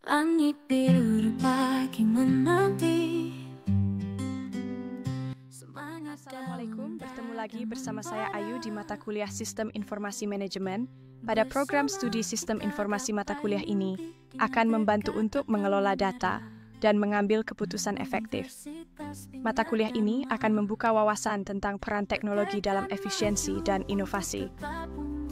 Langit biru pagi menanti. Assalamualaikum, bertemu lagi bersama saya Ayu di mata kuliah Sistem Informasi Manajemen. Pada program studi Sistem Informasi mata kuliah ini akan membantu untuk mengelola data dan mengambil keputusan efektif. Mata kuliah ini akan membuka wawasan tentang peran teknologi dalam efisiensi dan inovasi.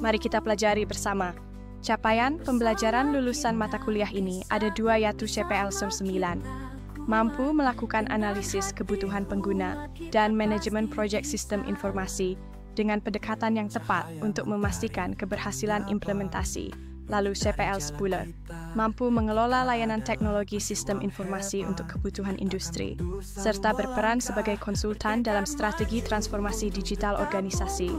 Mari kita pelajari bersama. Capaian pembelajaran lulusan mata kuliah ini ada dua, yaitu CPL 9, mampu melakukan analisis kebutuhan pengguna dan manajemen proyek sistem informasi dengan pendekatan yang tepat untuk memastikan keberhasilan implementasi. Lalu CPL 10, mampu mengelola layanan teknologi sistem informasi untuk kebutuhan industri, serta berperan sebagai konsultan dalam strategi transformasi digital organisasi.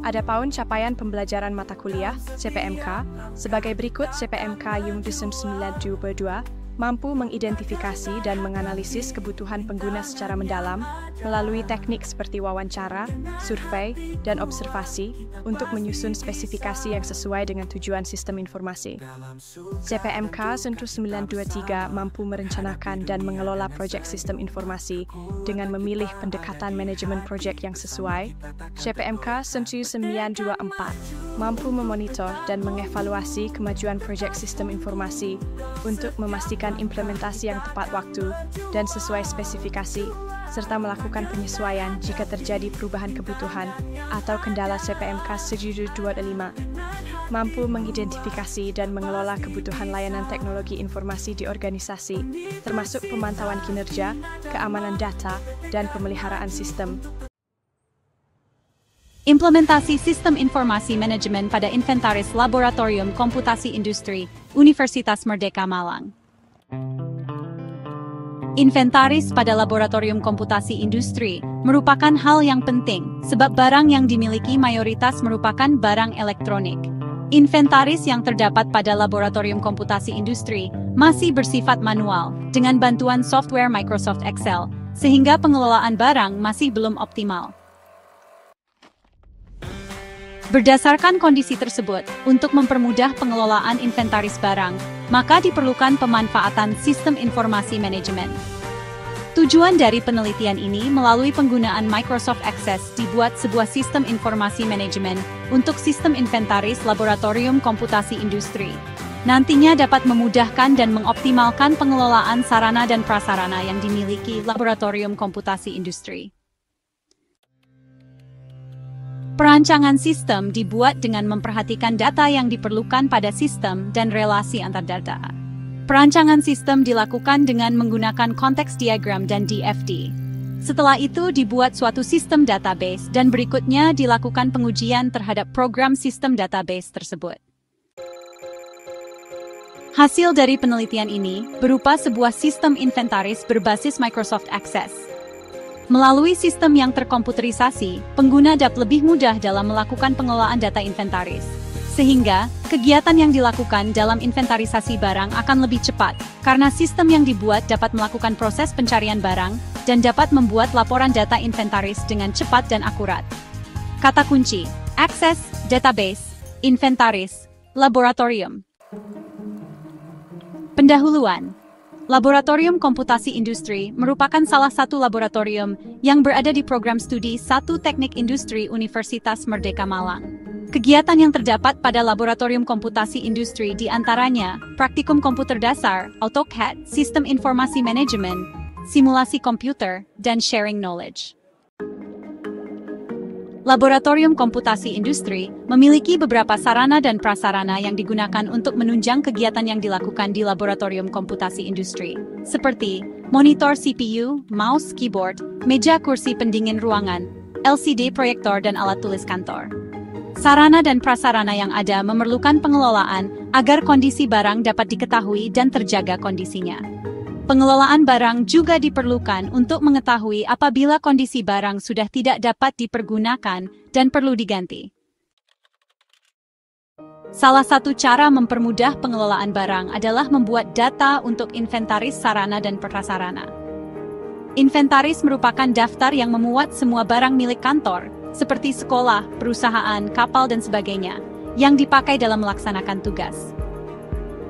Adapun capaian pembelajaran mata kuliah CPMK sebagai berikut. CPMK Yung Disem 922 mampu mengidentifikasi dan menganalisis kebutuhan pengguna secara mendalam melalui teknik seperti wawancara, survei, dan observasi untuk menyusun spesifikasi yang sesuai dengan tujuan sistem informasi. CPMK Sentu 923 mampu merencanakan dan mengelola proyek sistem informasi dengan memilih pendekatan manajemen proyek yang sesuai. CPMK Sentu 924 mampu memonitor dan mengevaluasi kemajuan proyek sistem informasi untuk memastikan implementasi yang tepat waktu dan sesuai spesifikasi, serta melakukan penyesuaian jika terjadi perubahan kebutuhan atau kendala. CPMK 725 mampu mengidentifikasi dan mengelola kebutuhan layanan teknologi informasi di organisasi, termasuk pemantauan kinerja, keamanan data, dan pemeliharaan sistem. Implementasi Sistem Informasi Manajemen pada Inventaris Laboratorium Komputasi Industri, Universitas Merdeka Malang. Inventaris pada Laboratorium Komputasi Industri merupakan hal yang penting, sebab barang yang dimiliki mayoritas merupakan barang elektronik. Inventaris yang terdapat pada Laboratorium Komputasi Industri masih bersifat manual, dengan bantuan software Microsoft Excel, sehingga pengelolaan barang masih belum optimal. Berdasarkan kondisi tersebut, untuk mempermudah pengelolaan inventaris barang, maka diperlukan pemanfaatan sistem informasi manajemen. Tujuan dari penelitian ini melalui penggunaan Microsoft Access dibuat sebuah sistem informasi manajemen untuk sistem inventaris laboratorium komputasi industri. Nantinya dapat memudahkan dan mengoptimalkan pengelolaan sarana dan prasarana yang dimiliki laboratorium komputasi industri. Perancangan sistem dibuat dengan memperhatikan data yang diperlukan pada sistem dan relasi antar data. Perancangan sistem dilakukan dengan menggunakan konteks diagram dan DFD. Setelah itu dibuat suatu sistem database dan berikutnya dilakukan pengujian terhadap program sistem database tersebut. Hasil dari penelitian ini berupa sebuah sistem inventaris berbasis Microsoft Access. Melalui sistem yang terkomputerisasi, pengguna dapat lebih mudah dalam melakukan pengelolaan data inventaris. Sehingga, kegiatan yang dilakukan dalam inventarisasi barang akan lebih cepat, karena sistem yang dibuat dapat melakukan proses pencarian barang, dan dapat membuat laporan data inventaris dengan cepat dan akurat. Kata kunci: Access, Database, Inventaris, Laboratorium. Pendahuluan. Laboratorium Komputasi Industri merupakan salah satu laboratorium yang berada di program studi 1 Teknik Industri Universitas Merdeka Malang. Kegiatan yang terdapat pada Laboratorium Komputasi Industri diantaranya praktikum komputer dasar, AutoCAD, sistem informasi manajemen, simulasi komputer, dan sharing knowledge. Laboratorium Komputasi Industri memiliki beberapa sarana dan prasarana yang digunakan untuk menunjang kegiatan yang dilakukan di Laboratorium Komputasi Industri, seperti monitor CPU, mouse, keyboard, meja kursi pendingin ruangan, LCD proyektor, dan alat tulis kantor. Sarana dan prasarana yang ada memerlukan pengelolaan agar kondisi barang dapat diketahui dan terjaga kondisinya. Pengelolaan barang juga diperlukan untuk mengetahui apabila kondisi barang sudah tidak dapat dipergunakan dan perlu diganti. Salah satu cara mempermudah pengelolaan barang adalah membuat data untuk inventaris sarana dan prasarana. Inventaris merupakan daftar yang memuat semua barang milik kantor, seperti sekolah, perusahaan, kapal dan sebagainya, yang dipakai dalam melaksanakan tugas.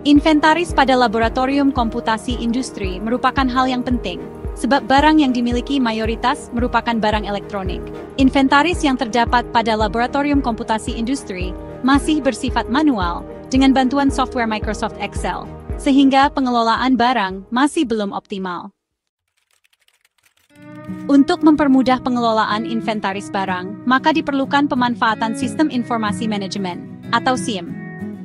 Inventaris pada laboratorium komputasi industri merupakan hal yang penting, sebab barang yang dimiliki mayoritas merupakan barang elektronik. Inventaris yang terdapat pada laboratorium komputasi industri masih bersifat manual dengan bantuan software Microsoft Excel, sehingga pengelolaan barang masih belum optimal. Untuk mempermudah pengelolaan inventaris barang, maka diperlukan pemanfaatan Sistem Informasi Manajemen, atau SIM.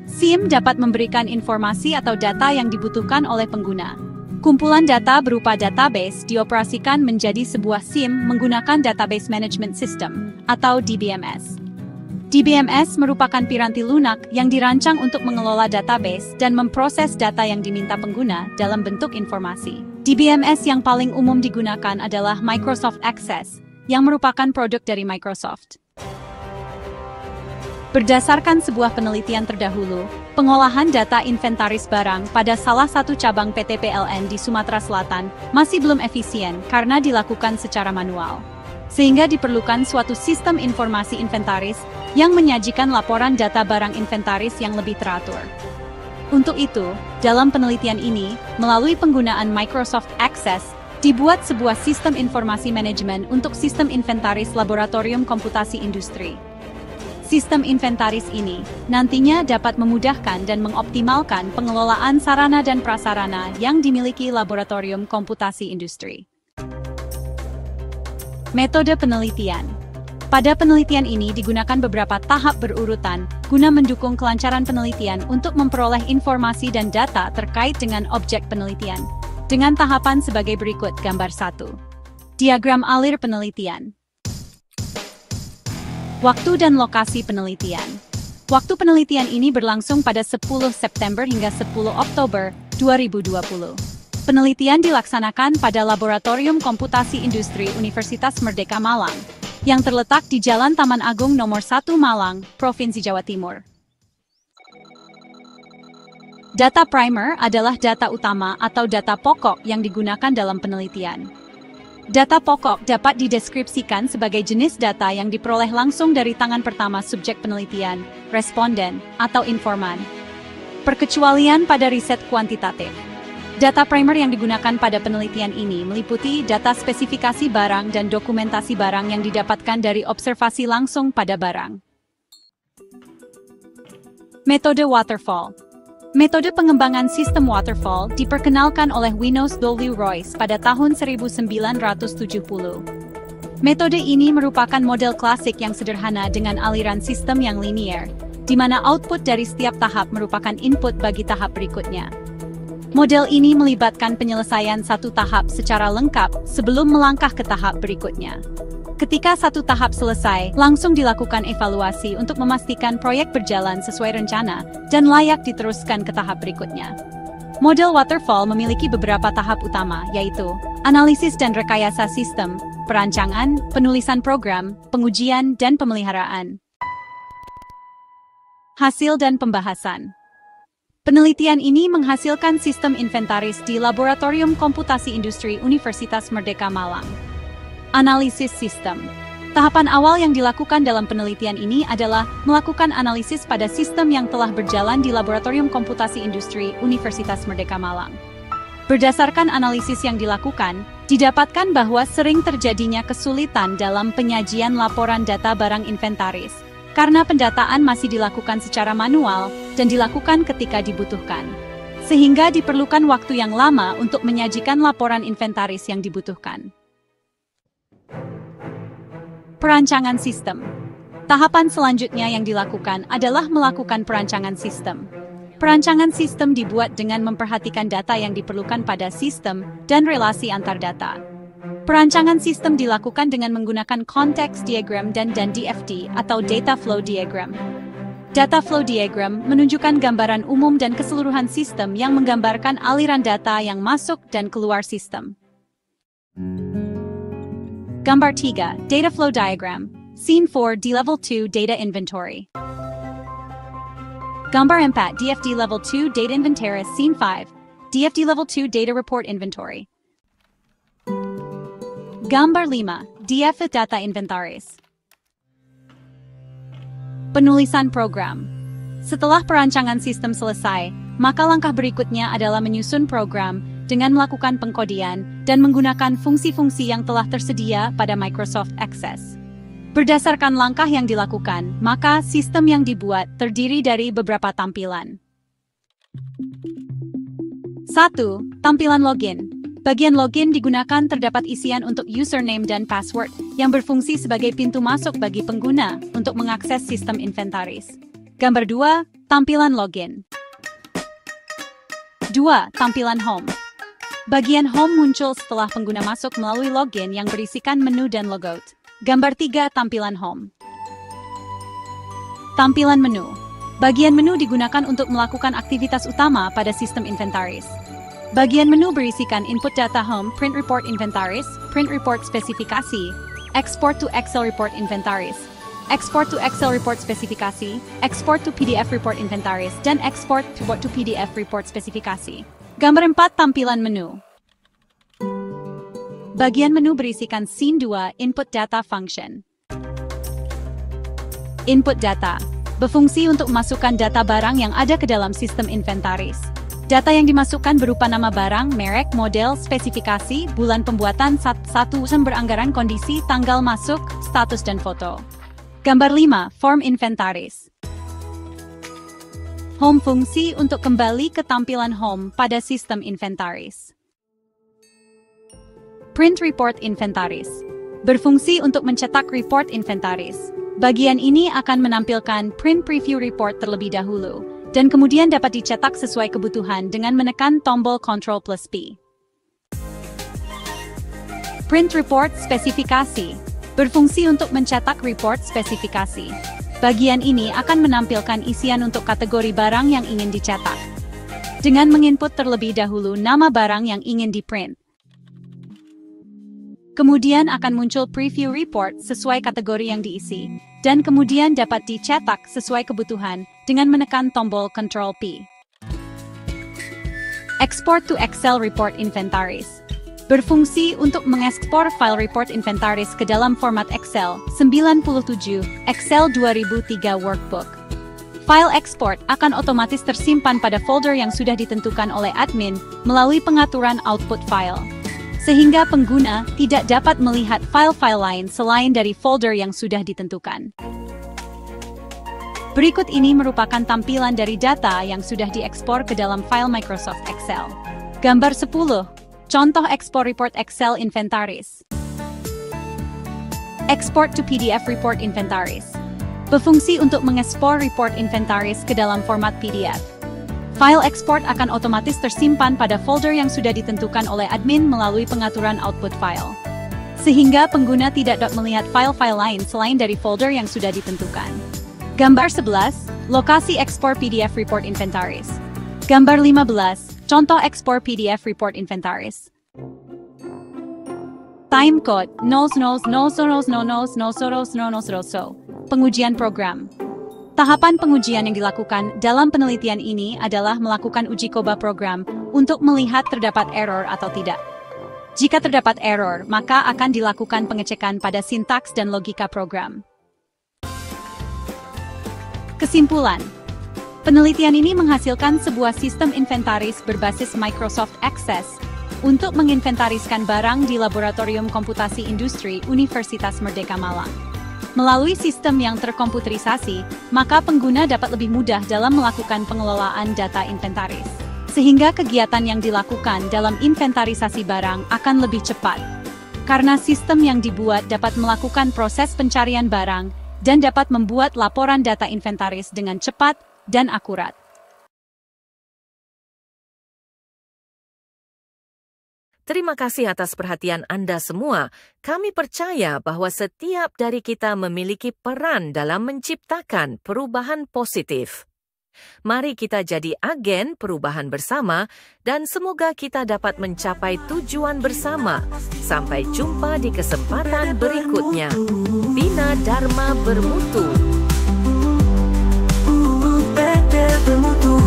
SIM dapat memberikan informasi atau data yang dibutuhkan oleh pengguna. Kumpulan data berupa database dioperasikan menjadi sebuah SIM menggunakan Database Management System, atau DBMS. DBMS merupakan piranti lunak yang dirancang untuk mengelola database dan memproses data yang diminta pengguna dalam bentuk informasi. DBMS yang paling umum digunakan adalah Microsoft Access, yang merupakan produk dari Microsoft. Berdasarkan sebuah penelitian terdahulu, pengolahan data inventaris barang pada salah satu cabang PT PLN di Sumatera Selatan masih belum efisien karena dilakukan secara manual. Sehingga diperlukan suatu sistem informasi inventaris yang menyajikan laporan data barang inventaris yang lebih teratur. Untuk itu, dalam penelitian ini, melalui penggunaan Microsoft Access, dibuat sebuah sistem informasi manajemen untuk sistem inventaris laboratorium komputasi industri. Sistem inventaris ini nantinya dapat memudahkan dan mengoptimalkan pengelolaan sarana dan prasarana yang dimiliki laboratorium komputasi industri. Metode penelitian. Pada penelitian ini digunakan beberapa tahap berurutan guna mendukung kelancaran penelitian untuk memperoleh informasi dan data terkait dengan objek penelitian. Dengan tahapan sebagai berikut, gambar 1. Diagram alir penelitian. Waktu dan lokasi penelitian. Waktu penelitian ini berlangsung pada 10 September hingga 10 Oktober 2020. Penelitian dilaksanakan pada Laboratorium Komputasi Industri Universitas Merdeka Malang, yang terletak di Jalan Taman Agung Nomor 1 Malang, Provinsi Jawa Timur. Data primer adalah data utama atau data pokok yang digunakan dalam penelitian. Data pokok dapat dideskripsikan sebagai jenis data yang diperoleh langsung dari tangan pertama subjek penelitian, responden, atau informan. Perkecualian pada riset kuantitatif. Data primer yang digunakan pada penelitian ini meliputi data spesifikasi barang dan dokumentasi barang yang didapatkan dari observasi langsung pada barang. Metode waterfall. Metode pengembangan sistem waterfall diperkenalkan oleh Windows W. Royce pada tahun 1970. Metode ini merupakan model klasik yang sederhana dengan aliran sistem yang linier, di mana output dari setiap tahap merupakan input bagi tahap berikutnya. Model ini melibatkan penyelesaian satu tahap secara lengkap sebelum melangkah ke tahap berikutnya. Ketika satu tahap selesai, langsung dilakukan evaluasi untuk memastikan proyek berjalan sesuai rencana dan layak diteruskan ke tahap berikutnya. Model waterfall memiliki beberapa tahap utama, yaitu analisis dan rekayasa sistem, perancangan, penulisan program, pengujian, dan pemeliharaan. Hasil dan pembahasan. Penelitian ini menghasilkan sistem inventaris di Laboratorium Komputasi Industri Universitas Merdeka Malang. Analisis sistem. Tahapan awal yang dilakukan dalam penelitian ini adalah melakukan analisis pada sistem yang telah berjalan di Laboratorium Komputasi Industri Universitas Merdeka Malang. Berdasarkan analisis yang dilakukan, didapatkan bahwa sering terjadinya kesulitan dalam penyajian laporan data barang inventaris, karena pendataan masih dilakukan secara manual dan dilakukan ketika dibutuhkan. Sehingga diperlukan waktu yang lama untuk menyajikan laporan inventaris yang dibutuhkan. Perancangan sistem. Tahapan selanjutnya yang dilakukan adalah melakukan perancangan sistem. Perancangan sistem dibuat dengan memperhatikan data yang diperlukan pada sistem dan relasi antar data. Perancangan sistem dilakukan dengan menggunakan context diagram dan DFD atau data flow diagram. Data flow diagram menunjukkan gambaran umum dan keseluruhan sistem yang menggambarkan aliran data yang masuk dan keluar sistem. Gambar 3, Data Flow Diagram. Scene 4, D-Level 2 Data Inventory. Gambar 4, DFD Level 2 Data Inventory. Scene 5, DFD Level 2 Data Report Inventory. Gambar 5. DF Data Inventaris. Penulisan program. Setelah perancangan sistem selesai, maka langkah berikutnya adalah menyusun program dengan melakukan pengkodian dan menggunakan fungsi-fungsi yang telah tersedia pada Microsoft Access. Berdasarkan langkah yang dilakukan, maka sistem yang dibuat terdiri dari beberapa tampilan. 1. Tampilan login. Bagian login digunakan terdapat isian untuk username dan password yang berfungsi sebagai pintu masuk bagi pengguna untuk mengakses sistem inventaris. Gambar 2. Tampilan login. 2. Tampilan home. Bagian home muncul setelah pengguna masuk melalui login yang berisikan menu dan logout. Gambar 3. Tampilan home. Tampilan menu. Bagian menu digunakan untuk melakukan aktivitas utama pada sistem inventaris. Bagian menu berisikan input data home, print report inventaris, print report spesifikasi, export to Excel report inventaris, export to Excel report spesifikasi, export to PDF report inventaris, dan export to PDF report spesifikasi. Gambar 4. Tampilan menu. Bagian menu berisikan scene 2 input data function. Input data berfungsi untuk memasukkan data barang yang ada ke dalam sistem inventaris. Data yang dimasukkan berupa nama barang, merek, model, spesifikasi, bulan pembuatan, satu sumber anggaran, kondisi, tanggal masuk, status, dan foto. Gambar 5. Form inventaris. Home fungsi untuk kembali ke tampilan home pada sistem inventaris. Print report inventaris. Berfungsi untuk mencetak report inventaris. Bagian ini akan menampilkan print preview report terlebih dahulu, dan kemudian dapat dicetak sesuai kebutuhan dengan menekan tombol Ctrl+P. Print report spesifikasi. Berfungsi untuk mencetak report spesifikasi. Bagian ini akan menampilkan isian untuk kategori barang yang ingin dicetak. Dengan menginput terlebih dahulu nama barang yang ingin diprint. Kemudian akan muncul preview report sesuai kategori yang diisi, dan kemudian dapat dicetak sesuai kebutuhan dengan menekan tombol Ctrl+P. Export to Excel report inventaris. Berfungsi untuk mengekspor file report inventaris ke dalam format Excel 97, Excel 2003 Workbook. File export akan otomatis tersimpan pada folder yang sudah ditentukan oleh admin melalui pengaturan output file, sehingga pengguna tidak dapat melihat file-file lain selain dari folder yang sudah ditentukan. Berikut ini merupakan tampilan dari data yang sudah diekspor ke dalam file Microsoft Excel. Gambar 10. Contoh ekspor report Excel inventaris. Export to PDF report inventaris. Berfungsi untuk mengekspor report inventaris ke dalam format PDF. File export akan otomatis tersimpan pada folder yang sudah ditentukan oleh admin melalui pengaturan output file, sehingga pengguna tidak dapat melihat file-file lain selain dari folder yang sudah ditentukan. Gambar 11. Lokasi ekspor PDF report inventaris. Gambar 15. Contoh ekspor PDF report inventaris. Time code 0000000000. Pengujian program. Tahapan pengujian yang dilakukan dalam penelitian ini adalah melakukan uji coba program untuk melihat terdapat error atau tidak. Jika terdapat error, maka akan dilakukan pengecekan pada sintaks dan logika program. Kesimpulan. Penelitian ini menghasilkan sebuah sistem inventaris berbasis Microsoft Access untuk menginventariskan barang di Laboratorium Komputasi Industri Universitas Merdeka Malang. Melalui sistem yang terkomputerisasi, maka pengguna dapat lebih mudah dalam melakukan pengelolaan data inventaris, sehingga kegiatan yang dilakukan dalam inventarisasi barang akan lebih cepat. Karena sistem yang dibuat dapat melakukan proses pencarian barang dan dapat membuat laporan data inventaris dengan cepat dan akurat. Terima kasih atas perhatian Anda semua. Kami percaya bahwa setiap dari kita memiliki peran dalam menciptakan perubahan positif. Mari kita jadi agen perubahan bersama dan semoga kita dapat mencapai tujuan bersama. Sampai jumpa di kesempatan berikutnya. Bina Dharma Bermutu. bermutu.